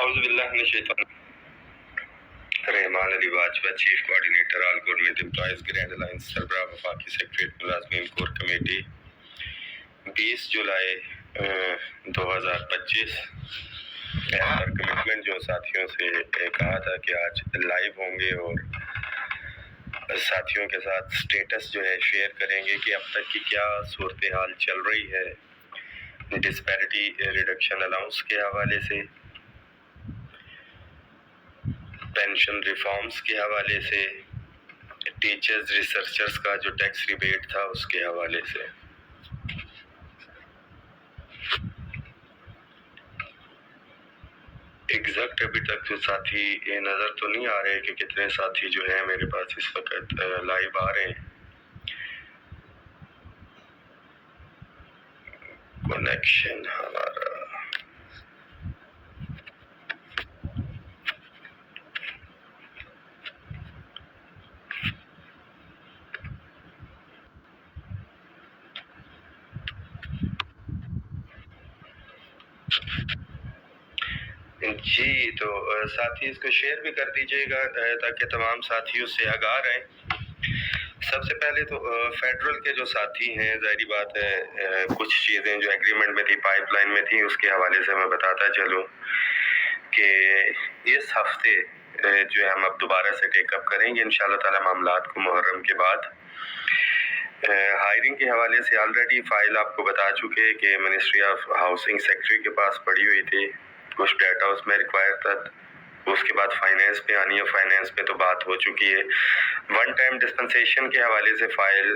اعوذ باللہ من الشیطان Rahman Ali Wajpa chief coordinator all government employees grand alliance سربراہ وفاقی سیکریٹریٹ ملازمین کور کمیٹی 20 جولائی 2025 پر کمٹمنٹ جو ساتھیوں سے کہا تھا کہ آج لائیو ہوں گے اور ساتھیوں کے ساتھ سٹیٹس جو ہے شیئر کریں گے کہ اب تک کی کیا صورتحال چل رہی ہے ڈسپیرٹی ریڈکشن الاؤنس کے حوالے سے، پینشن ریفارمز کے حوالے سے، ٹیچرز ریسرچرز کا جو ٹیکس ریبیٹ تھا اس کے حوالے سے۔ ایگزیکٹ ابھی تک جو ساتھی نظر تو نہیں آ رہے کہ کتنے ساتھی جو ہیں میرے پاس اس وقت لائیو آ رہے ہیں۔ کنیکشن ہمارا جی، تو ساتھی اس کو شیئر بھی کر دیجئے گا تاکہ تمام ساتھی اس سے آگاہ رہیں۔ سب سے پہلے تو فیڈرل کے جو ساتھی ہیں، ظاہری بات ہے کچھ چیزیں جو ایگریمنٹ میں تھی، پائپ لائن میں تھی، اس کے حوالے سے میں بتاتا چلوں کہ اس ہفتے جو ہے ہم اب دوبارہ سے ٹیک اپ کریں گے انشاءاللہ تعالی معاملات کو محرم کے بعد۔ ہائرنگ کے حوالے سے آلریڈی فائل آپ کو بتا چکے کہ منسٹری آف ہاؤسنگ سیکٹری کے پاس پڑی ہوئی تھی، کچھ ڈیٹا اس میں ریکوائر تھا، اس کے بعد فائنینس پہ آنی ہے، فائنینس پہ تو بات ہو چکی ہے۔ ون ٹائم ڈسپنسیشن کے حوالے سے فائل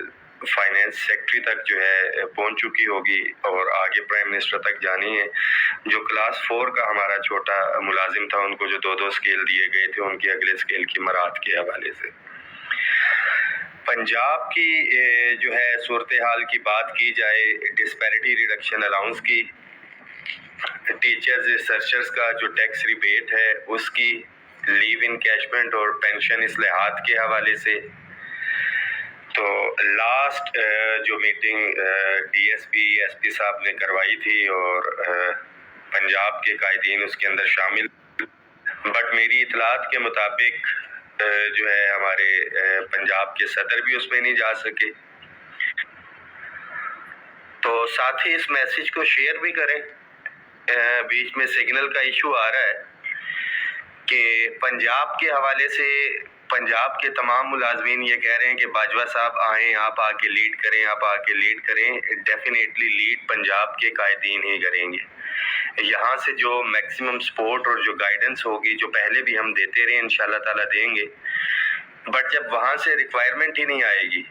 فائنینس سیکٹری تک جو ہے پہنچ چکی ہوگی اور آگے پرائم منسٹر تک جانی ہے۔ جو کلاس 4 کا ہمارا چھوٹا ملازم تھا، ان کو جو 2 اسکیل دیے گئے تھے، ان کی اگلے اسکیل کی مراعات کے حوالے سے۔ پنجاب کی جو ہے صورتحال کی بات کی جائے، ڈسپیرٹی ریڈکشن الاؤنس کی، ٹیچرز ریسرچرز کا جو ٹیکس ریبیٹ ہے اس کی، لیو انکیشمنٹ اور پینشن اصلاحات کے حوالے سے۔ تو لاسٹ جو میٹنگ ڈی ایس پی صاحب نے کروائی تھی اور پنجاب کے قائدین اس کے اندر شامل، بٹ میری اطلاعات کے مطابق جو ہے ہمارے پنجاب کے صدر بھی اس میں نہیں جا سکے۔ تو ساتھ ہی اس میسج کو شیئر بھی کریں۔ بیچ میں سگنل کا ایشو آ رہا ہے کہ پنجاب کے حوالے سے پنجاب کے تمام ملازمین یہ کہہ رہے ہیں کہ باجوہ صاحب آئیں، آپ آ کے لیڈ کریں، آپ آ کے لیڈ کریں۔ ڈیفینیٹلی لیڈ پنجاب کے قائدین ہی کریں گے۔ یہاں سے جو میکسیمم سپورٹ اور جو گائیڈنس ہوگی، جو پہلے بھی ہم دیتے رہے انشاءاللہ تعالیٰ دیں گے، بٹ جب وہاں سے ریکوائرمنٹ ہی نہیں آئے گی،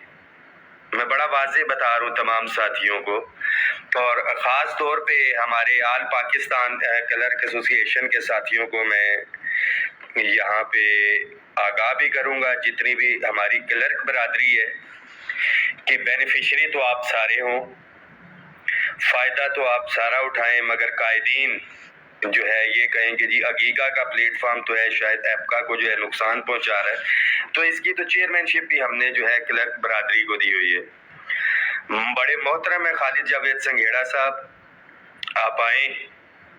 میں بڑا واضح بتا رہا ہوں تمام ساتھیوں کو، اور خاص طور پہ ہمارے آل پاکستان کلرک ایسوسی ایشن کے ساتھیوں کو میں یہاں پہ آگاہ بھی کروں گا، جتنی بھی ہماری کلرک برادری ہے، کہ بینیفیشری تو آپ سارے ہوں، فائدہ تو آپ سارا اٹھائیں، مگر قائدین جو ہے یہ کہیں کہ جی عقیقہ کا پلیٹ فارم تو ہے، شاید ایپکا کو جو ہے نقصان پہنچا رہا ہے، تو اس کی تو چیئرمین شپ بھی ہم نے جو ہے کلرک برادری کو دی ہوئی ہے۔ بڑے محترم ہے خالد جاوید سنگھیڑا صاحب، آپ آئیں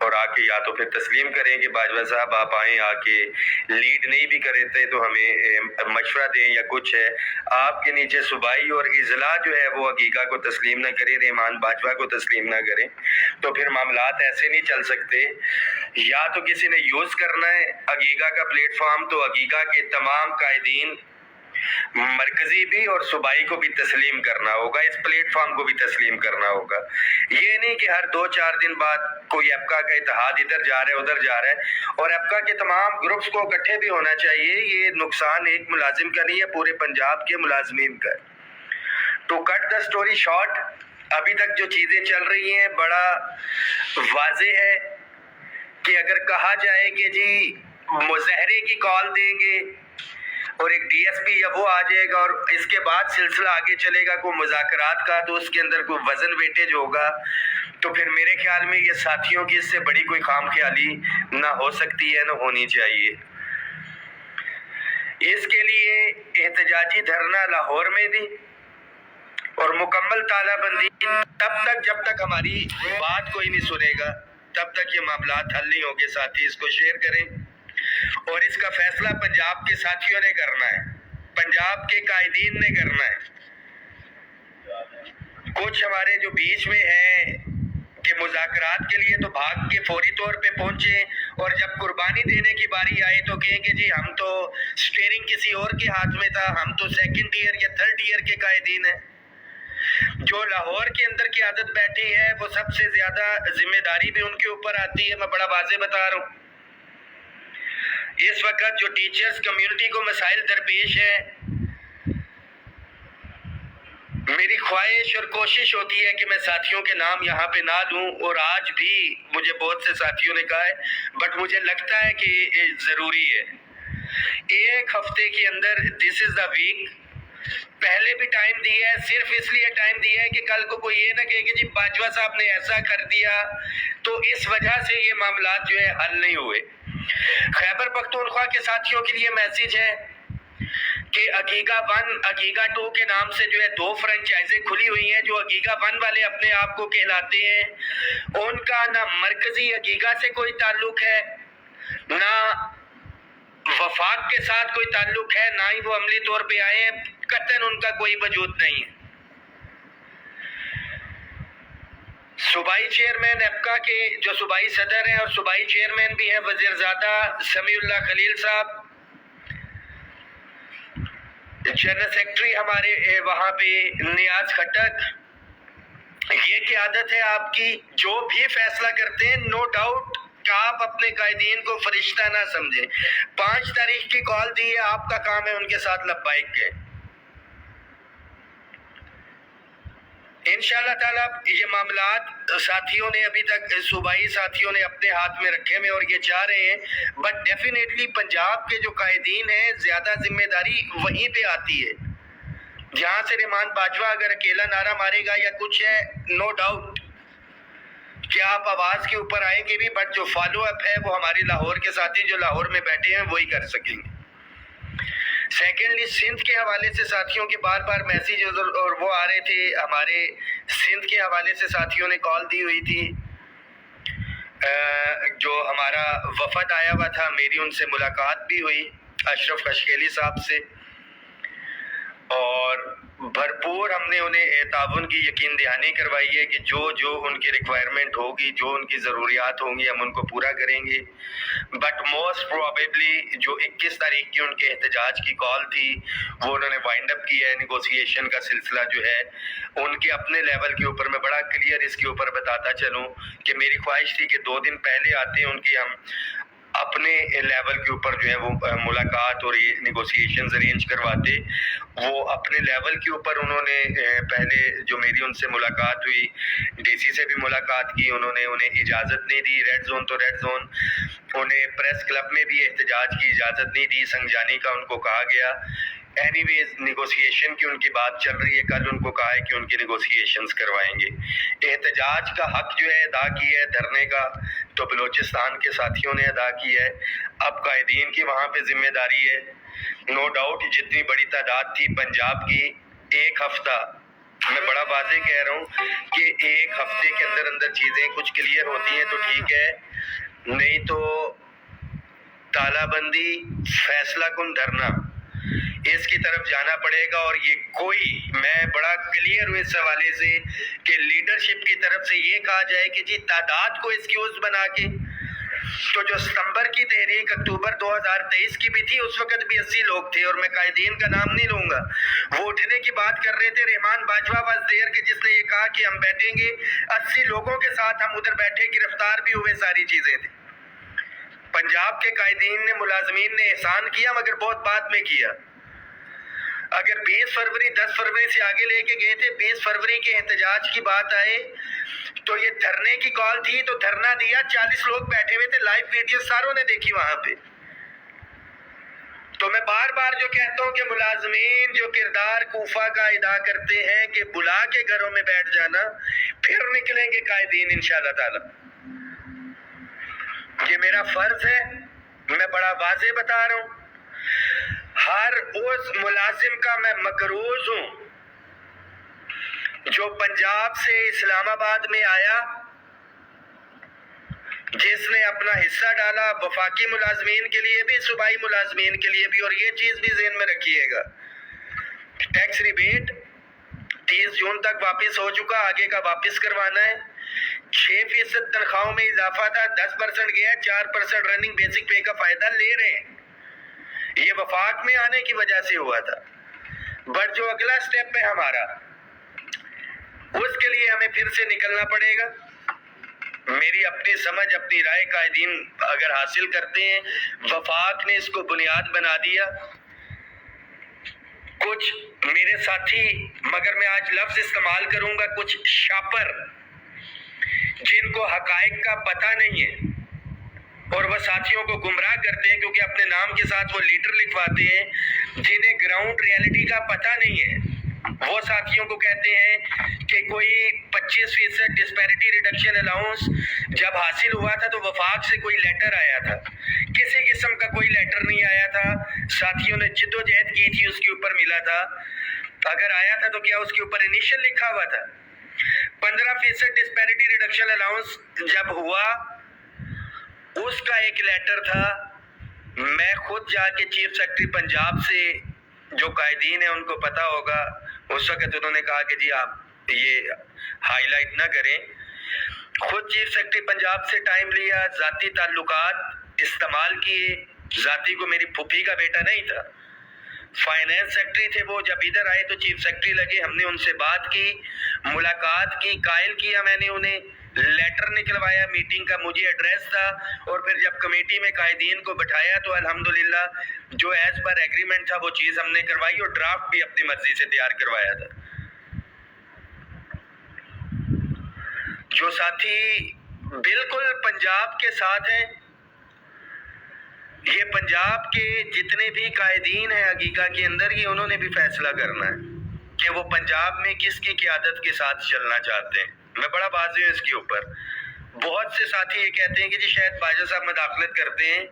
اور آ کے یا تو پھر تسلیم کریں کہ باجوہ صاحب آپ آئیں، آ کے لیڈ نہیں بھی کرتے تو ہمیں مشورہ دیں یا کچھ ہے۔ آپ کے نیچے صوبائی اور اضلاع جو ہے وہ عقیقہ کو تسلیم نہ کریں، رحمان باجوہ کو تسلیم نہ کریں، تو پھر معاملات ایسے نہیں چل سکتے۔ یا تو کسی نے یوز کرنا ہے عقیقہ کا پلیٹ فارم، تو عقیقہ کے تمام قائدین مرکزی بھی اور صوبائی کو بھی تسلیم کرنا ہوگا، اس پلیٹ فارم کو بھی تسلیم کرنا ہوگا۔ یہ نہیں کہ ہر 2-4 دن بعد کوئی ایپکا کا اتحاد ادھر جا رہا ہے ادھر جا رہا ہے، اور ایپکا کے تمام گروپس کو اکٹھے بھی ہونا چاہیے۔ یہ نقصان ایک ملازم کا نہیں ہے، پورے پنجاب کے ملازمین کا۔ To cut the story short, ابھی تک جو چیزیں چل رہی ہیں بڑا واضح ہے کہ اگر کہا جائے کہ جی مظاہرے کی کال دیں گے اور ایک ڈی ایس پی یا وہ آ جائے گا اور اس کے بعد سلسلہ آگے چلے گا کوئی مذاکرات کا، تو اس کے اندر کوئی وزن ویٹیج ہوگا، تو پھر میرے خیال میں یہ ساتھیوں کی اس سے بڑی کوئی خام خیالی نہ ہو سکتی ہے، نہ ہونی چاہیے۔ اس کے لیے احتجاجی دھرنا لاہور میں بھی اور مکمل تالہ بندی تب تک جب تک ہماری بات کوئی نہیں سنے گا۔ تب تک یہ معاملات حل نہیں ہوگے ساتھی اس کو شیئر کریں. اور اس کا فیصلہ پنجاب کے ساتھیوں نے کرنا ہے, پنجاب کے قائدین نے کرنا ہے. کچھ ہمارے جو بیچ میں ہیں کہ مذاکرات کے لیے تو بھاگ کے فوری طور پہ پہنچے, اور جب قربانی دینے کی باری آئی تو کہیں کہ جی ہم تو سٹیئرنگ کسی اور کے ہاتھ میں تھا, ہم تو سیکنڈ ایئر یا تھرڈ ایئر کے قائدین ہیں. جو لاہور کے اندر کی عادت بیٹھی ہے وہ سب سے زیادہ ذمہ داری بھی ان کے اوپر آتی ہے. میں بڑا واضح بتا رہا ہوں, اس وقت جو ٹیچرز کمیونٹی کو مسائل درپیش ہے, میری خواہش اور کوشش ہوتی ہے کہ میں ساتھیوں کے نام یہاں پہ نہ لوں, اور آج بھی مجھے بہت سے ساتھیوں نے کہا ہے, بٹ مجھے لگتا ہے کہ یہ ضروری ہے. ایک ہفتے کے اندر دس از دا ویک, پہلے بھی ٹائم دیا ہے, صرف اس لیے ٹائم دیا ہے کہ کل کو کوئی یہ نہ کہے کہ جی باجوہ صاحب نے ایسا کر دیا, تو اس وجہ سے یہ معاملات جو ہے حل نہیں ہوئے. خیبر پختونخوا کے ساتھیوں کے لیے میسیج ہے کہ عقیقہ 1 عقیقہ 2 کے نام سے جو ہے 2 فرنچائزیں کھلی ہوئی ہیں. جو عقیقہ 1 والے اپنے آپ کو کہلاتے ہیں, ان کا نہ مرکزی عقیقہ سے کوئی تعلق ہے, نہ وفاق کے ساتھ کوئی تعلق ہے, نہ ہی وہ عملی طور پہ آئے ہیں, قطعاً ان کا کوئی وجود نہیں ہے. صوبائی چیئرمین ایپکا کے جو صوبائی صدر ہیں اور صوبائی چیئرمین بھی ہیں وزیرزادہ سمیع اللہ خلیل صاحب, جنرل سیکرٹری ہمارے وہاں پہ نیاز خٹک, یہ قیادت ہے آپ کی. جو بھی فیصلہ کرتے ہیں نو ڈاؤٹ کہ آپ اپنے قائدین کو فرشتہ نہ سمجھیں. 5 تاریخ کی کال دی ہے, آپ کا کام ہے ان کے ساتھ لبیک کے. انشاءاللہ تعالیٰ یہ معاملات ساتھیوں نے ابھی تک صوبائی ساتھیوں نے اپنے ہاتھ میں رکھے ہوئے اور یہ چاہ رہے ہیں, بٹ ڈیفینیٹلی پنجاب کے جو قائدین ہیں زیادہ ذمہ داری وہیں پہ آتی ہے. جہاں سے رحمان باجوہ اگر اکیلا نعرہ مارے گا یا کچھ ہے, نو ڈاؤٹ کہ آپ آواز کے اوپر آئیں گے بھی, بٹ جو فالو اپ ہے وہ ہمارے لاہور کے ساتھی جو لاہور میں بیٹھے ہیں وہی کر سکیں گے. سیکنڈلی سندھ کے حوالے سے ساتھیوں کے بار بار میسیجز اور وہ آ رہے تھے. ہمارے سندھ کے حوالے سے ساتھیوں نے کال دی ہوئی تھی, جو ہمارا وفد آیا ہوا تھا, میری ان سے ملاقات بھی ہوئی اشرف خشکیلی صاحب سے, اور بھرپور ہم نے انہیں تعاون کی یقین دہانی کروائی ہے کہ جو جو ان کی ریکوائرمنٹ ہوگی, جو ان کی ضروریات ہوں گی, ہم ان کو پورا کریں گے. بٹ موسٹ پروبیبلی جو 21 تاریخ کی ان کے احتجاج کی کال تھی وہ انہوں نے وائنڈ اپ کیا ہے. نیگوسیشن کا سلسلہ جو ہے ان کے اپنے لیول کے اوپر, میں بڑا کلیئر اس کے اوپر بتاتا چلوں کہ میری خواہش تھی کہ 2 دن پہلے آتے ہیں ان کی, ہم اپنے لیول کے اوپر جو ہے وہ ملاقات اور یہ نیگوسیشنز ارینج کرواتے. وہ اپنے لیول کے اوپر انہوں نے پہلے جو میری ان سے ملاقات ہوئی, ڈی سی سے بھی ملاقات کی, انہیں اجازت نہیں دی. ریڈ زون تو ریڈ زون, انہیں پریس کلب میں بھی احتجاج کی اجازت نہیں دی, سنجانی کا ان کو کہا گیا. اینی ویز نیگوسیشن کی ان کی بات چل رہی ہے, کل ان کو کہا ہے کہ ان کی نیگوسیشنز کروائیں گے. احتجاج کا حق جو ہے ادا کیا ہے, دھرنے کا تو بلوچستان کے ساتھیوں نے ادا کیا ہے. اب قائدین کی وہاں پہ ذمہ داری ہے. نو ڈاؤٹ جتنی بڑی تعداد تھی پنجاب کی, 1 ہفتہ, میں بڑا واضح کہہ رہا ہوں کہ 1 ہفتے کے اندر چیزیں کچھ کلیئر ہوتی ہیں تو ٹھیک ہے, نہیں تو تالہ بندی, فیصلہ کن دھرنا, اس کی طرف جانا پڑے گا. اور یہ کوئی, میں بڑا کلیئر ہوں اس حوالے سے کہ لیڈرشپ کی طرف سے یہ کہا جائے کہ جی تعداد کو ایکسکیوز بنا کے, تو جو ستمبر کی تحریک اکتوبر 2023 کی بھی تھی اس وقت بھی 80 لوگ تھے, اور میں قائدین کا نام نہیں لوں گا, وہ اٹھنے کی بات کر رہے تھے. رحمان باجوہ واز دیر کہ جس نے یہ کہا کہ ہم بیٹھیں گے 80 لوگوں کے ساتھ, ہم ادھر بیٹھے, گرفتار بھی ہوئے, ساری چیزیں تھیں. پنجاب کے قائدین نے, ملازمین نے احسان کیا مگر بہت بعد میں کیا. اگر 20 فروری 10 فروری سے آگے لے کے گئے تھے, 20 فروری کے احتجاج کی بات آئے تو یہ دھرنے کی کال تھی تو دھرنا دیا, 40 لوگ بیٹھے ہوئے تھے, لائیو ویڈیو ساروں نے دیکھی وہاں پہ. تو میں بار بار جو کہتا ہوں کہ ملازمین جو کردار کوفہ کا ادا کرتے ہیں کہ بلا کے گھروں میں بیٹھ جانا, پھر نکلیں گے قائدین انشاءاللہ تعالی. یہ میرا فرض ہے, میں بڑا واضح بتا رہا ہوں. ہر اس ملازم کا میں مقروض ہوں جو پنجاب سے اسلام آباد میں آیا, جس نے اپنا حصہ ڈالا وفاقی ملازمین کے لیے بھی، صوبائی ملازمین کے لیے بھی. اور یہ چیز بھی ذہن میں رکھیے گا، ٹیکس ریبیٹ 30 جون تک واپس ہو چکا، آگے کا واپس کروانا ہے. 6% تنخواہوں میں اضافہ تھا، 10% گیا، 4% رننگ بیسک پے کا فائدہ لے رہے ہیں. یہ وفاق میں آنے کی وجہ سے ہوا تھا. بٹ جو اگلا سٹیپ ہے ہمارا، اس کے لیے ہمیں پھر سے نکلنا پڑے گا. میری اپنی سمجھ، اپنی رائے، قائدین اگر حاصل کرتے ہیں، وفاق نے اس کو بنیاد بنا دیا. کچھ میرے ساتھی، مگر میں آج لفظ استعمال کروں گا، کچھ شاپر جن کو حقائق کا پتہ نہیں ہے اور وہ ساتھیوں کو گمراہ کرتے ہیں کیونکہ اپنے نام کے ساتھ وہ لیٹر لکھواتے ہیں، جنہیں گراؤنڈ ریالٹی کا پتہ نہیں ہے. وہ ساتھیوں کو کہتے ہیں کہ کوئی 25% ڈسپیرٹی ریڈکشن الاؤنس جب حاصل ہوا تھا تو وفاق سے کوئی لیٹر آیا تھا. کسی قسم کا کوئی لیٹر نہیں آیا تھا. ساتھیوں نے جد و جہد کی تھی، اس کے اوپر ملا تھا. اگر آیا تھا تو کیا اس کے اوپر انیشل لکھا ہوا تھا؟ 15% ڈسپیرٹی ریڈکشن الاؤنس جب ہوا، اس کا ایک لیٹر تھا. میں خود جا کے چیف سیکرٹری پنجاب سے، جو قائدین ہیں ان کو پتا ہوگا، اس وقت انہوں نے کہا کہ جی آپ یہ ہائی لائٹ نہ کریں. خود چیف سیکرٹری پنجاب سے ٹائم لیا، ذاتی تعلقات استعمال کیے. ذاتی کو میری پھوپھی کا بیٹا نہیں تھا، فائنینس سیکرٹری تھے وہ. جب ادھر آئے تو چیف سیکرٹری لگے. ہم نے ان سے بات کی، ملاقات کی، قائل کیا میں نے انہیں، لیٹر نکلوایا میٹنگ کا، مجھے ایڈریس تھا. اور پھر جب کمیٹی میں قائدین کو بٹھایا تو الحمدللہ جو ایز پر ایگریمنٹ تھا وہ چیز ہم نے کروائی، اور ڈرافٹ بھی اپنی مرضی سے تیار کروایا تھا. جو ساتھی بالکل پنجاب کے ساتھ ہیں، یہ پنجاب کے جتنے بھی قائدین ہیں حقیقہ کے اندر، یہ انہوں نے بھی فیصلہ کرنا ہے کہ وہ پنجاب میں کس کی قیادت کے ساتھ چلنا چاہتے ہیں. میں بڑا واضح ہوں اس کے اوپر. بہت سے ساتھی یہ کہتے ہیں کہ جی شاید باجوہ صاحب مداخلت کرتے ہیں.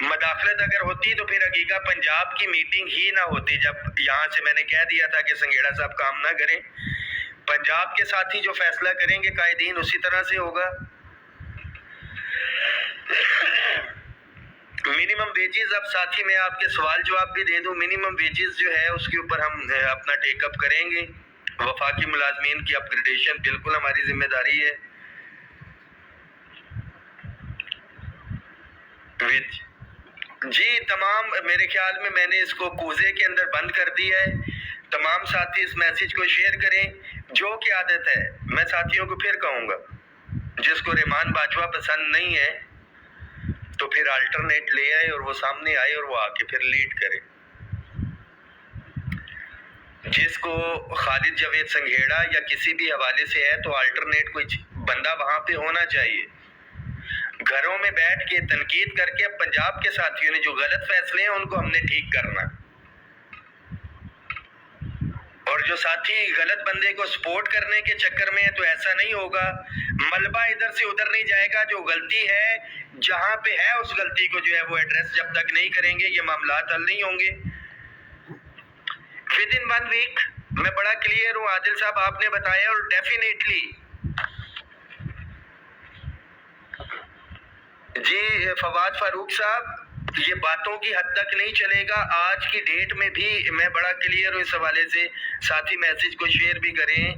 مداخلت اگر ہوتی تو پھر حقیقہ پنجاب کی میٹنگ ہی نہ ہوتی. جب یہاں سے میں نے کہہ دیا تھا کہ سنگھیڑا صاحب کام نہ کریں، پنجاب کے ساتھی جو فیصلہ کریں گے قائدین اسی طرح سے ہوگا. منیمم ویجز، اب ساتھی میں آپ کے سوال جواب بھی دے دوں. منیمم ویجز جو ہے اس کے اوپر ہم اپنا ٹیک اپ کریں گے. وفاقی ملازمین کی اپ گریڈیشن بالکل ہماری ذمہ داری ہے. جی تمام، میرے خیال میں نے اس کو کوزے کے اندر بند کر دیا ہے. تمام ساتھی اس میسیج کو شیئر کریں. جو قیادت ہے، میں ساتھیوں کو پھر کہوں گا، جس کو ریحمان باجوہ پسند نہیں ہے تو پھر الٹرنیٹ لے آئے اور وہ سامنے آئے اور وہ آ کے پھر لیڈ کرے. جس کو خالد جاوید سنگھیڑا یا کسی بھی حوالے سے ہے تو الٹرنیٹ کوئی بندہ وہاں پہ ہونا چاہیے. گھروں میں بیٹھ کے تنقید کر کے، اب پنجاب کے ساتھیوں نے جو غلط فیصلے ہیں ان کو ہم نے ٹھیک کرنا. اور جو ساتھی غلط بندے کو سپورٹ کرنے کے چکر میں ہے تو ایسا نہیں ہوگا. ملبہ ادھر سے ادھر نہیں جائے گا. جو غلطی ہے جہاں پہ ہے اس غلطی کو جو ہے وہ ایڈریس جب تک نہیں کریں گے یہ معاملات حل نہیں ہوں گے. ود ان 1 ویک میں بڑا کلیئر ہوں. عادل صاحب آپ نے بتایا، اور ڈیفینیٹلی جی فواد فاروق صاحب، یہ باتوں کی حد تک نہیں چلے گا. آج کی ڈیٹ میں بھی میں بڑا کلیئر ہوں اس حوالے سے. ساتھی میسیج کو شیئر بھی کریں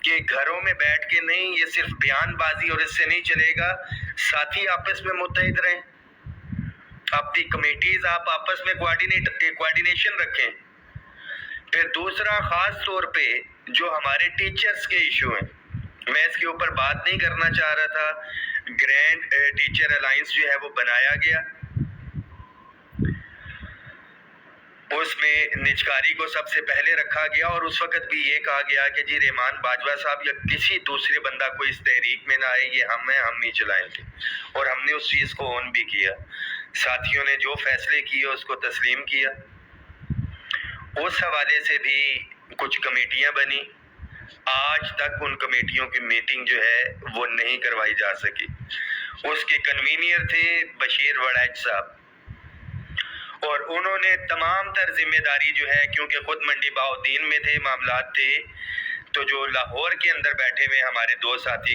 کہ گھروں میں بیٹھ کے نہیں، یہ صرف بیان بازی اور اس سے نہیں چلے گا. ساتھی آپس میں متحد رہیں، اپنی کمیٹیز آپ آپس میں کوارڈینیشن رکھیں. پھر دوسرا خاص طور پہ جو ہمارے ٹیچرز کے ایشو ہیں، میں اس کے اوپر بات نہیں کرنا چاہ رہا تھا. گرینڈ ٹیچر الائنس جو ہے وہ بنایا گیا، اس میں نجکاری کو سب سے پہلے رکھا گیا. اور اس وقت بھی یہ کہا گیا کہ جی ریحمان باجوہ صاحب یا کسی دوسرے بندہ کو اس تحریک میں نہ آئے، یہ ہم نہیں چلائیں گے. اور ہم نے اس چیز کو اون بھی کیا. ساتھیوں نے جو فیصلے کیے اس کو تسلیم کیا. اس حوالے سے بھی کچھ کمیٹیاں بنی. آج تک ان کمیٹیوں کی میٹنگ جو ہے وہ نہیں کروائی جا سکی. اس کے کنوینئر تھے بشیر وڑائچ صاحب، اور انہوں نے تمام تر ذمہ داری جو ہے، کیونکہ خود منڈی بہاؤالدین میں تھے، معاملات تھے، تو جو لاہور کے اندر بیٹھے ہوئے ہمارے 2 ساتھی